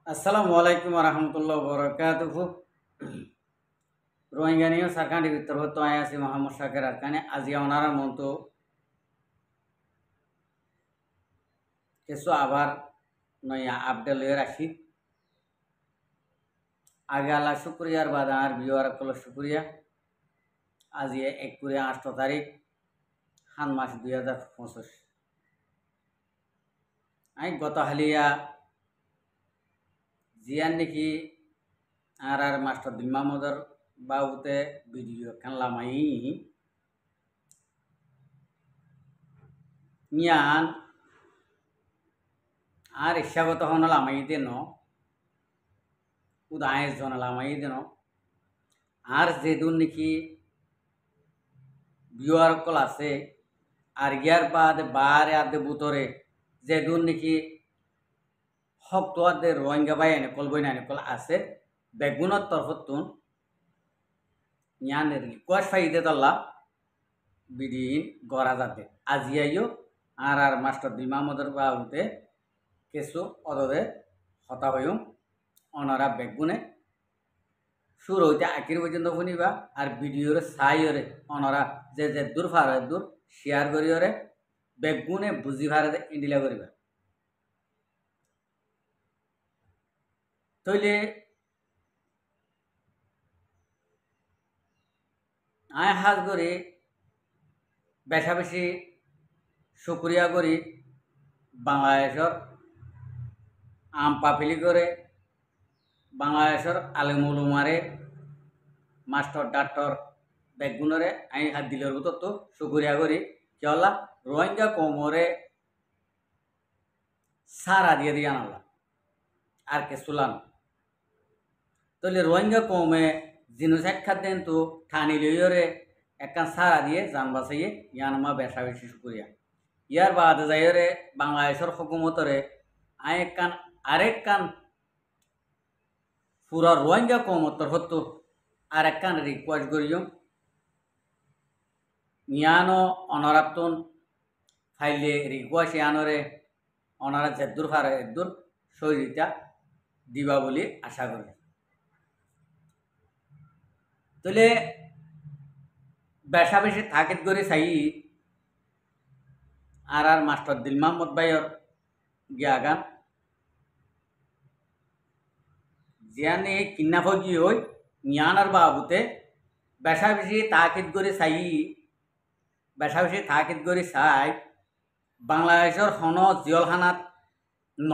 Assalamualaikum warahmatullahi wabarakatuh. Rohingya niyo sarkan di terhoto aya si Muhammad Syakir Arkane azia onara monto keso abar নয়া update লয়ে রাখি আগে আল্লাহ শুক্রিয়ার বাদা আর beware call শুক্রিয়া আজি 1 তারিখ 7 মাস 2025 আই গত হালিয়া জিয়ান নাকি আর মাস্টার দিল মাহমুদর বাবুতে ভিডিও খান লামাই নিয়ান আর ইচ্ছাগত হন লামাই দেন উদায় জন লামাই দেন আর যেদুন নাকি বিওয়ার কল আছে আর ইয়ার বাদ বারে আদে বুতরে যেদুন নাকি হক আদে রোহিঙ্গা বাই এনে কল বই না কল আছে বেগুনের তরফতুন ইয়ানের রিকোয়েস্ট ফাইদে দল্লা বিদিন গড়া যাতে আজিয়াইও আর মাস্টার দিল মাহমুদর বাবুতে কিছু অদরে হতা হইম অনারা বেগুনে সুর হইতে আখির পর্যন্ত শুনিবা আর ভিডিওর সাইরে অনারা যে যে দূর ফার দূর শেয়ার করিওরে বেগুনে বুঝি ফারে ইন্ডিলা করিবা তইলে আয় হাজ করে বেশা বেশি শুক্রিয়া করি বাংলাদেশের আম পাপিলি করে বাংলাদেশের আলিমুলুমারে মাস্টার ডাক্তার বেগুনরে আই হাত দিলের ভিতর তো শুক্রিয়া করি কেলা রোহিঙ্গা কোমরে সারা দিয়ে দিয়ে আনালা আর কে সুলান তাহলে রোহিঙ্গা কমে জিনোসাইড খাদ্যেন তো ঠানি লইরে একখান সারা দিয়ে যান বাঁচাইয়ে ইয়ানমা বেশা বেশি শুক্রিয়া ইয়ার বাদ যাইরে বাংলাদেশের হুকুমতরে আই একখান আরেক কান পুরা রোহিঙ্গা কমতর হতো আর একখান রিকোয়েস্ট করিও ইয়ানো অনারাতন ফাইলে রিকোয়েস্ট ইয়ানরে অনারা যেদুর ফারে এদুর শরীরটা দিবা বলে আশা করি তাহলে বেশা বেশি থাকিত করে চাই আর মাস্টার দিল মাহমুদ ভাইয়ের গিয়াগান জিয়ানে কিন্নাফি হই নিয়ানার বাবুতে বেশা বেশি তাকিদ করে চাই বেশা বেশি তাকিদ করে চাই বাংলাদেশের হন জিয়লখানাত ন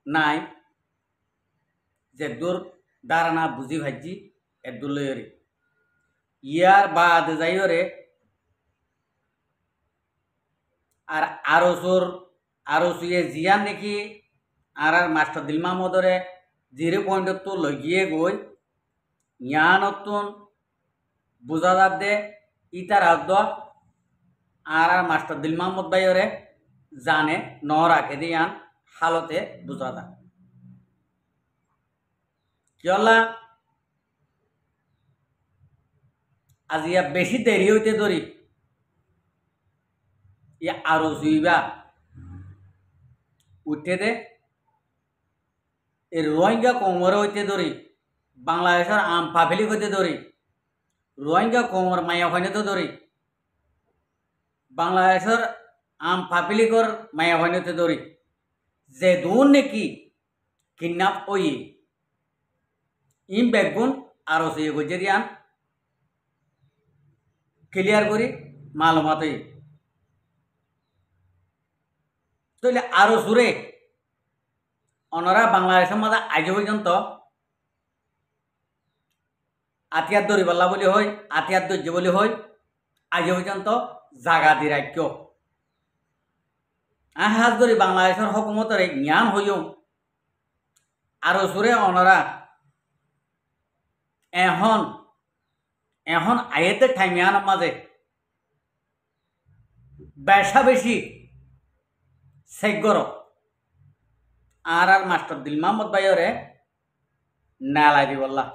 নাই যে দূর দাঁড়ানা বুঝি ভাজি এদুর লইরে ইয়ার বাদ যাইরে আর আরো সুয়ে জিয়ান নাকি আর মাস্টার দিল মাহমুদরে 0 তো লগিয়ে গই ইয়ানতুন বুঝা যাত দে ইতার আদ আর মাস্টার দিল মাহমুদ ভাইরে জানে ন রাখে দিয়ান হালতে বুঝা দা কিয়লা আজিয়া বেশি দেরি হইতে ধরি ইয়া আরো জুইবা উঠে দে এই রোহিঙ্গা কোমর হইতে ধরি বাংলাদেশের আম পাফেলি হইতে ধরি রোহিঙ্গা কোমর মায়া হইতে ধরি বাংলাদেশের আম পাফেলিকর মায়া হইতে ধরি যে দূর নাকি কিডন্যাপ ওই ইম বেগুন আরো সে গজেরিয়ান ক্লিয়ার করি মালুমাত তাহলে আরো সুরে অনরা বাংলাদেশের মধ্যে আজ পর্যন্ত আতিয়ার দরি বল্লা বলি হয় আতিয়ার দর্য বলি হয় আজ পর্যন্ত জাগা দি রাজ্য আহাজ করি বাংলাদেশের হকুমতরে জ্ঞান হইও আরো সুরে অনরা এখন এখন আয়েতে ঠাইমিয়ান মাঝে বেশা বেশি সেগর আর মাস্টার দিল মাহমুদ ভাইরে নালাই দি বললা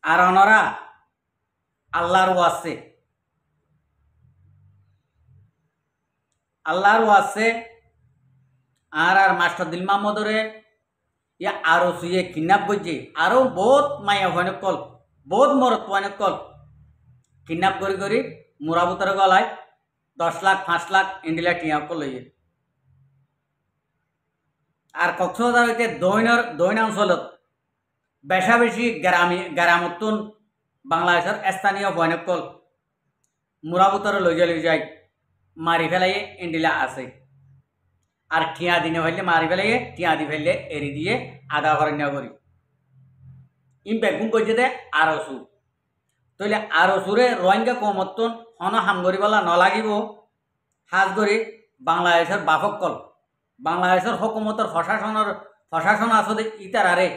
আর অনরা আল্লাহর ওয়াসে আর মাস্টার দিল মাহমুদরে ইয়া আরো সুয়ে কিডন্যাপ করছে আরো বহুত মায়া হয় কল বহুত মরত হয় কল কিডন্যাপ করি মুরাবুতর গলায় 10 লাখ 5 লাখ ইন্ডিলা টিয়া কল লইয়ে আর কক্সবাজার হইতে দৈন অঞ্চলত বেশা বেশি গ্রামতুন বাংলাদেশের স্থানীয় বয়নকল মুরাবুতরে লই যায় মারি ফেলাইয়ে ইন্ডিলা আছে আর টিয়া দিনে ফেললে মারি ফেলাইয়ে টিয়া দি ফেললে এরি দিয়ে আদা ভরণ্য করি ইম বেগুন করছে দে আরসু তইলে আরসুরে রোহিঙ্গা কমতন হন হামগরি বলা নলাগিব হাজ করি বাংলাদেশের বাফকল বাংলাদেশের হকুমতর প্রশাসন আসলে ইতারারে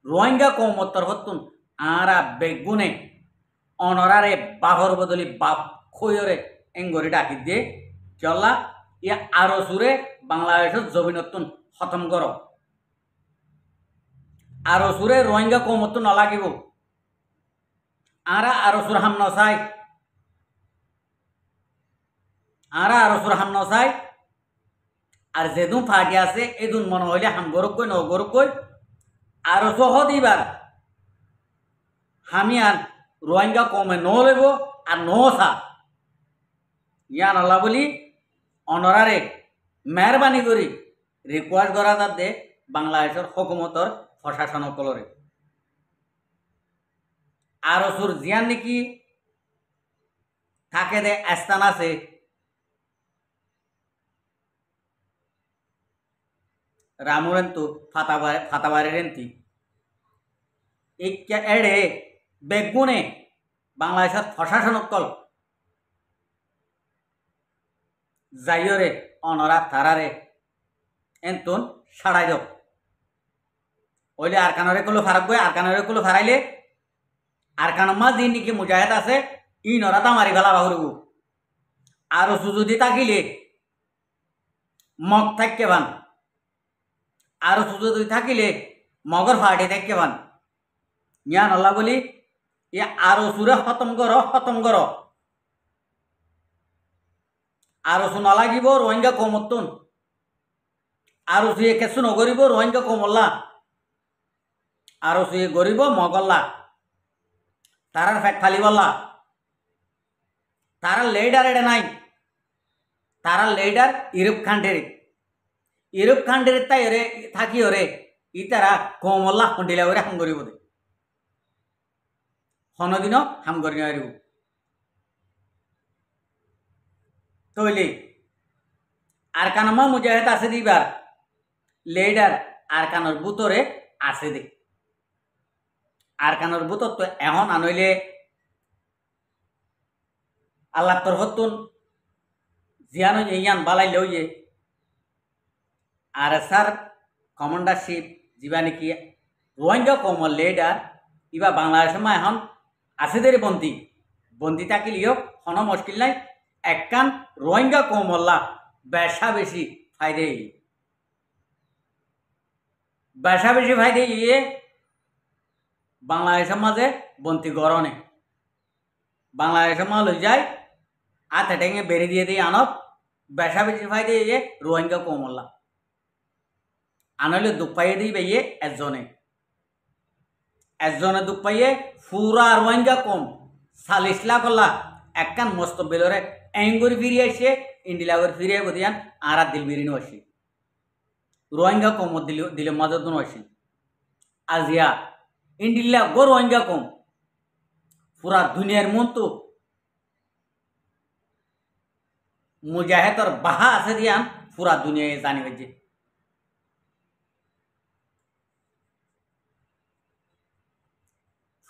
রোহিঙ্গা কৌমত্তর হতুন আরা বেগুনে অনরারে বাহর বদলি বাপ খৈরে এঙ্গরি ডাকি দিয়ে চল্লা ইয়া আরো সুরে বাংলাদেশের জমিনতুন খতম কর আরো সুরে রোহিঙ্গা কৌমত্তর নলাগিব আরা আরো সুর হাম নসাই আর যেদুন ফাটি আছে এদুন মনে হইলে হাম গরক কই নগরক কই আরো সহ দিবার হামি আর রোহিঙ্গা কমে ন লইব আর নসা ইয়ান আল্লাহ বলি অনরারে মেহরবানি করি রিকোয়েস্ট করা যাতে বাংলাদেশের হকুমতর প্রশাসন কলরে আরো সুর জিয়ান নাকি থাকে দে স্থান আছে রামুরেন্তু ফাতাবারেন্তি ইক্কা এড়ে বেগুনে বাংলাদেশের প্রশাসনকল যাইরে অনরা তারারে এন্তন সাড়াই দক ওইলে আরকানরে কলো ফারাক গই আরকানরে কলো ফারাইলে আরকানমা দিন নাকি মুজাহিদ আছে ই নরাতা মারি ফেলা বাহুরব আর সুযুদি তাকিলে মগ থাককে বান আর সুযোগ থাকিলে মগর ফাটি থাকে বান ইয়ান আল্লাহ বলি ইয়া আরো সুরে খতম কর আরো সু নলাগিব রোহিঙ্গা কমতুন আরো সুয়ে কেসু নগরিব রোহিঙ্গা কমল্লা আরো সুয়ে গরিব মগল্লা তারার ফ্যাট ফালিবল্লা তারা লেডার এডে নাই তারা লেডার ইউরোপ কান্ট্রির তাই রে থাকি ওরে ইতারা কমল্লা কন্ডিলা ওরে হাম করিব দে হনদিন হাম করি আরিব তইলে আরকানমা মুজাহিদ আছে দিবার লেডার আরকানর বুতরে আছে দে আরকানর বুতর তো এখন আনইলে আল্লাহ তোর হতুন জিয়ান ইয়ান বালাই লইয়ে আর স্যার কমান্ডারশিপ যা নাকি রোহিঙ্গা কমল লেডার ইবা বাংলাদেশের মা এখন আছে দেরি বন্দি থাকিলেও কোনো মুশকিল নাই একখান রোহিঙ্গা কমল্লা বেশা বেশি ফায়দে ইয়ে বাংলাদেশের মাঝে বন্তি গরনে বাংলাদেশের মা লই যায় হাতে টেঙে বেড়ে দিয়ে আনক বেশা বেশি ফায়দে ইয়ে রোহিঙ্গা কমল্লা আনলে দুঃখ পাইয়ে দিই বেয়ে একজনে দুঃখ পাইয়ে ফুরা রোহিঙ্গা কম 40 লাখ একখান মস্ত বেলরে এঙ্গুরি ফিরিয়ে আসে ইন্ডিলাগর ফিরিয়ে বদিয়ান আর দিল বিরিনো আসি রোহিঙ্গা কম দিলে মদন আসি আজিয়া ইন্ডিলা গো রোহিঙ্গা কম পুরা দুনিয়ার মন তো মুজাহিদর বাহা আছে দিয়ান পুরা দুনিয়ায় জানি হয়েছে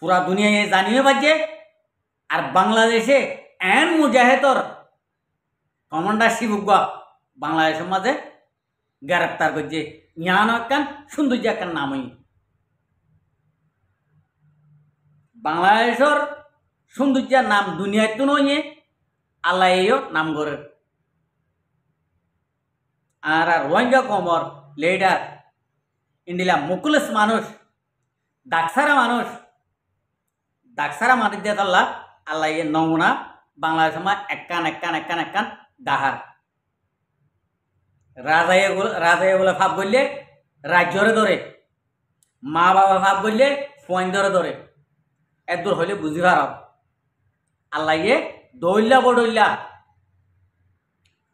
পুরা দুনিয়ায় জানিয়ে বাজে আর বাংলাদেশে এন মুজাহিদর কমান্ডারশিপ বাংলাদেশের মাঝে গ্রেপ্তার করছে ইয়ান একখান সৌন্দর্য একখান নামই বাংলাদেশের সৌন্দর্যের নাম দুনিয়ায় তো নয় আল্লাহ নাম করে আর রোহিঙ্গা কমর লেডার ইন্ডিলা মুকুলস মানুষ দাকসারা মানুষ দিয়ে আল্লাহ নমুনা বাংলাদেশ একখান দাহার রাজাই বলে ভাব করলে রাজ্যরে ধরে, মা বাবা ভাব করলে ফয়েন্দরে ধরে, এদূর হইলে বুঝি ভারত আল্লাহে দৌল্লা বডল্লা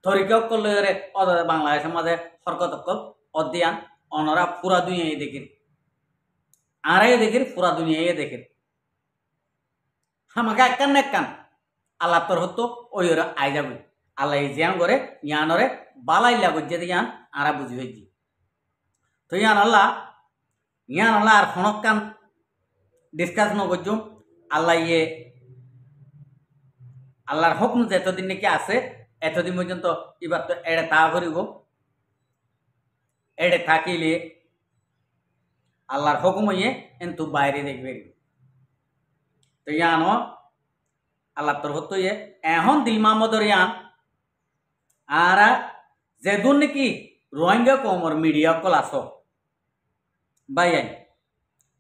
থরিকক করলে বাংলাদেশের মাঝে হরকতকল অধ্যয়ান অনরা পুরা দুনিয়ায় দেখির, আরাই দেখির পুরা দুনিয়ায় দেখির। আমাকে একখান না একখান আল্লাহ তোর হতো ওই ওরা আই যাবে আল্লাহ জিয়ান করে ইয়ানরে বালাইলা গজ্জে ইয়ান আরা বুঝি হয়েছি। তো ইয়ান আল্লাহ আর হনকান ডিসকাস নগজুম আল্লাহ আল্লাহর হুকম যতদিন নাকি আছে এতদিন পর্যন্ত এবার তো এড়ে তা করিব, এড়ে থাকিলে আল্লাহর হুকুম হইয়ে কিন্তু বাইরে দেখবে। তো ইয়ান আল্লাহ তোর হতো এখন দিল মাহমদর ইয়ান আর যেদুন নাকি রোহিঙ্গা কমর মিডিয়া কল আস বাই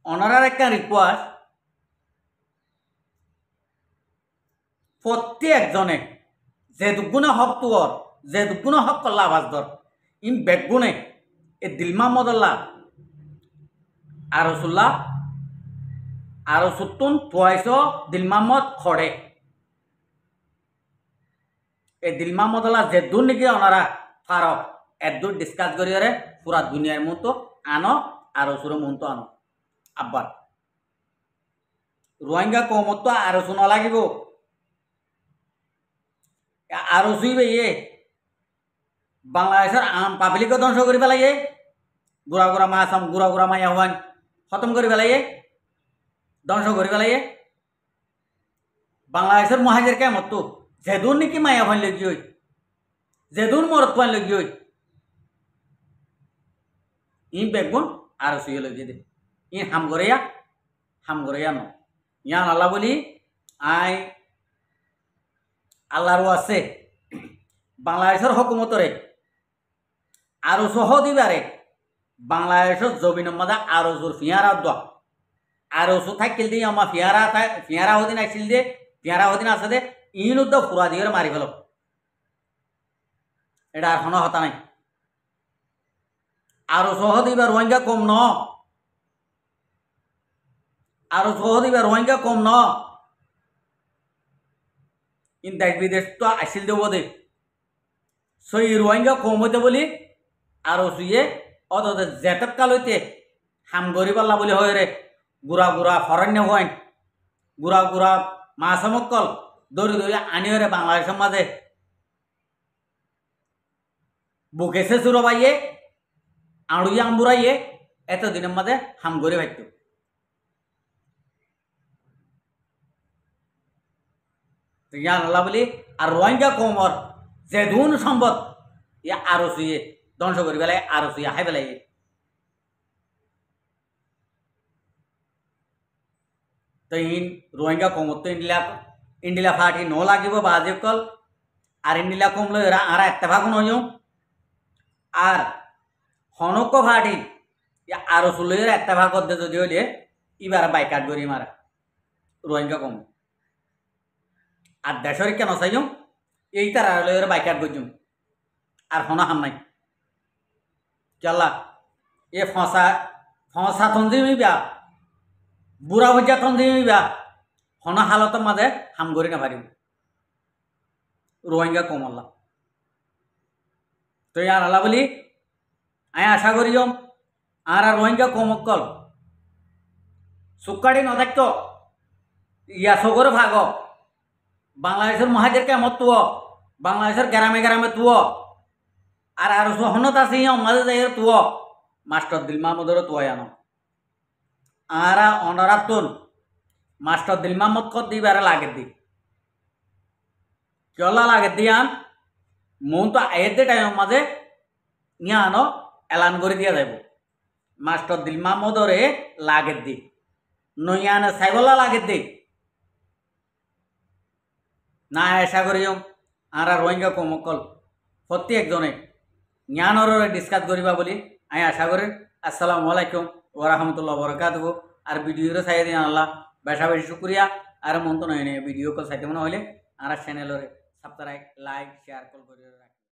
অনারার একটা রিকোয়েস্ট প্রত্যেকজনে যে দুগুণে হক তোর যে দুগুণে হক করলা আবাজদর ইম বেগুনে এ দিল মাহমদুল্লাহ আরসুল্লাহ আরসুত্তুন তোয়াইশ দিল মাহমদ খড়ে এই দিল মাহমদুল্লাহ যে দূর নাকি ওনারা ফারক এদূর ডিসকাস করিয়ারে পুরা দুনিয়ার মতো আনো আরসুর মতো আনো আব্বার রোহিঙ্গা কমত তো আরসু নালাগিব আরসুইবে বাংলাদেশের আম পাবলিকও ধ্বংস করে পেলাইয়ে, গুড়া গুড়া মাছ গুড়া গুড়া মাইয়া হওয়ান খতম করে পেলাইয়ে, ধ্বংস করে পেলাইয়ে। বাংলাদেশের মহাজের কেমত তো যেদূর নাকি মায়া হন লগি হই যেদূর মরত পান লগি হই ই বেগুন আর শুয়ে লগিয়ে দে ই হাম গড়াইয়া ন ইয়ান আল্লাহ বলি আই আল্লাহরও আছে বাংলাদেশের হকুমতরে আরো সহ দিবারে বাংলাদেশের জমিনের মাঝে আরো জোর ফিয়ারা দোয়া আরো সো থাকিল দিয়ে আমার ফিয়ারা হদিন আসছিল দে ফিয়ারা হদিন আছে দে ইন উদ্দ ফুরা দিয়ে মারি ফেল এটা আর কোনো হতা নাই। আরো সহ দিবা রোহিঙ্গা কম ন আরো সহ দিবা রোহিঙ্গা কম ন ইন দেশ বিদেশ তো আসিল দেব দে সই রোহিঙ্গা কম হইতে বলি আরো শুয়ে অত জেতক কাল হইতে হাম গরি পাল্লা বলি হয় রে গুড়া গুড়া হরণ্য হয় গুড়া গুড়া মাছমক্কল দৌড়ি দৌড়ি আনিও রে বাংলাদেশের মাঝে বুকেছে চুরবাইয়ে আড়ুই আম্বুরাইয়ে এতদিনের মাঝে হাম গরি ভাইত ইয়ান আল্লাহ বলি আর রোহিঙ্গা কমর যে দুন সম্পদ ইয়া আরো শুয়ে ধ্বংস করি পেলাই আরো শুয়ে হাই পেলাই। তো ইন রোহিঙ্গা কমত তো ইন্ডিলা ফাটি ন লাগিব বাজে কল আর ইন্ডিলা কমলো এরা আর একটা ভাগ নয় আর হনক ফাটি আরো চুলো একটা ভাগ করতে যদি হইলে এবার বাইকাট করি মারা রোহিঙ্গা কম আর দেশের কেন চাইও এই তার বাইকাট করছুম আর হন হাম নাই চল্লা এ ফসা থঞ্জিমিবা বুড়া ভুজা থঞ্জিমিবা হন হালতের মাঝে হাম করি না পারিব রোহিঙ্গা কম আল্লাহ। তো ইয়ার আল্লাহ বলি আমি আশা করি আর রোহিঙ্গা কমকল সুকাড়ি নথাকত ইয়া সগর ভাগ বাংলাদেশের মহাজের কেমত তুয় বাংলাদেশের গ্রামে গ্রামে তুয় আর সহনত আছে মাঝে যাই তুয় মাস্টার দিল মাহমুদের তুয় আনো আর অনরাতন মাস্টার দিল মাহমুদ কত দিবার লাগে দি চলা লাগে দিয়ান মন তো আয়ের টাইম মাঝে ইয়া আনো এলান করে দিয়া যাব মাস্টার দিল মাহমুদরে লাগে দি নইয়ানে সাইবলা লাগে দি না আশা করি আর রোহিঙ্গা কমকল প্রত্যেকজনে জ্ঞানর ডিসকাস করিবা বলি আমি আশা করি। আসসালামু আলাইকুম ওয়া রাহমাতুল্লাহি ওয়া বারাকাতুহু। আর ভিডিওরে চাই দিন আল্লাহ বেশা বেশি শুক্রিয়া আর মন তো নয় ভিডিও কল চাইতে মনে হলে আর চ্যানেলরে সাবস্ক্রাইব লাইক শেয়ার কল করে রাখ।